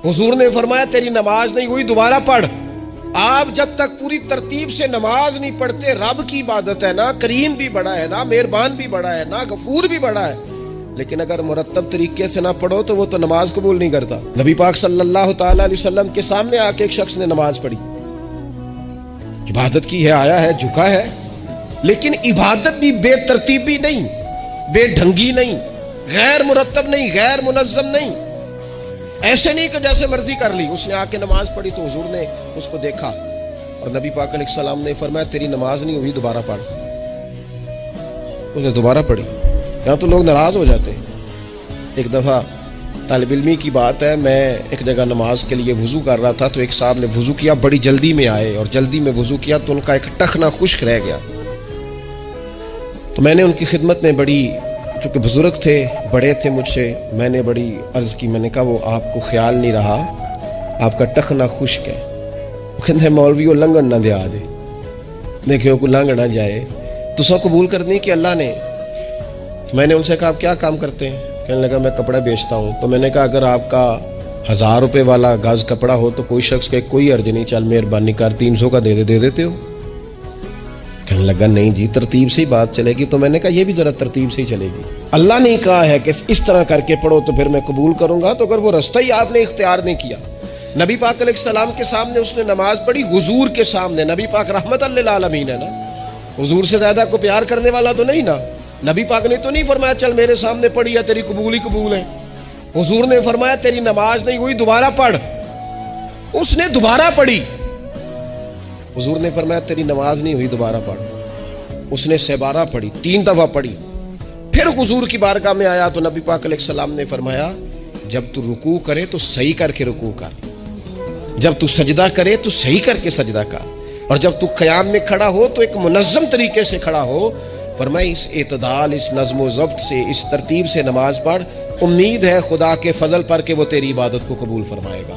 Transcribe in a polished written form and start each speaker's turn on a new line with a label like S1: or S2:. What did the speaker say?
S1: हुजूर ने फरमाया तेरी नमाज नहीं हुई, दोबारा पढ़। आप जब तक पूरी तरतीब से नमाज नहीं पढ़ते, रब की इबादत है ना, करीम भी बड़ा है ना, मेहरबान भी बड़ा है ना, गफूर भी बड़ा है, लेकिन अगर मुरत्तब तरीके से ना पढ़ो तो वो तो नमाज कबूल नहीं करता। नबी पाक सल्लल्लाहु ताला अलैहि वसल्लम के सामने आके एक शख्स ने नमाज पढ़ी, इबादत की है, आया है, झुका है, लेकिन इबादत भी बेतरतीबी नहीं, बेढंगी नहीं, गैर मुरत्तब नहीं, गैर मुनज़्ज़म नहीं, ऐसे नहीं कि जैसे मर्जी कर ली। उसने आके नमाज पढ़ी तो हुजूर ने उसको देखा और नबी पाक अलैहिस्सलाम ने फरमाया तेरी नमाज नहीं हुई, दोबारा पढ़। उसने दोबारा पढ़ी। यहाँ तो लोग नाराज हो जाते हैं। एक दफ़ा तालिब इल्मी की बात है, मैं एक जगह नमाज के लिए वुज़ू कर रहा था तो एक साहब ने वुज़ू किया, बड़ी जल्दी में आए और जल्दी में वुज़ू किया तो उनका एक टखना खुश्क रह गया। तो मैंने उनकी खिदमत में बड़ी, चूँकि बुजुर्ग थे, बड़े थे मुझसे, मैंने बड़ी अर्ज़ की, मैंने कहा वो आपको ख्याल नहीं रहा, आपका टखना खुश्क है। वो कहते हैं मौलवी वो लंघन ना दिया दे, देखियो को लंघ ना जाए। तो सब कबूल करनी कि अल्लाह ने। मैंने उनसे कहा आप क्या काम करते हैं? कहने लगा मैं कपड़ा बेचता हूँ। तो मैंने कहा अगर आपका 1000 रुपये वाला गज कपड़ा हो तो कोई शख्स के कोई अर्ज नहीं, चल मेहरबानी कर 300 का दे देते हो? कहने लगा नहीं जी, तरतीब से ही बात चलेगी। तो मैंने कहा ये भी जरा तरतीब से ही चलेगी। अल्लाह ने कहा है कि इस तरह करके पढ़ो तो फिर मैं कबूल करूंगा। तो अगर वो रास्ता ही आपने इख्तियार नहीं किया, नबी पाक अलैहिस्सलाम के सामने उसने नमाज पढ़ी, हुजूर के सामने। नबी पाक रहमतल लिल आलमीन है ना, हुजूर से ज्यादा को प्यार करने वाला तो नहीं ना। नबी पाक ने तो नहीं फरमाया चल मेरे सामने पढ़ी या तेरी कबूल ही कबूल है। हुजूर ने फरमाया तेरी नमाज नहीं हुई, दोबारा पढ़। उसने दोबारा पढ़ी। हुजूर ने फरमाया तेरी नमाज नहीं हुई, दोबारा पढ़। उसने 12 पढ़ी, 3 दफा पढ़ी। फिर हुजूर की बारगाह में आया तो नबी पाक अलैहिस्सलाम ने फरमाया जब तू रुकू करे तो सही करके रुकू कर, जब तू सजदा करे तो सही करके सजदा कर, और जब तू क़याम में खड़ा हो तो एक मुनज़्ज़म तरीके से खड़ा हो। फरमाया इस एतदाल, इस नज़्म व ज़ब्त से, इस तरतीब से नमाज पढ़, उम्मीद है खुदा के फजल पर कि वो तेरी इबादत को कबूल फरमाएगा।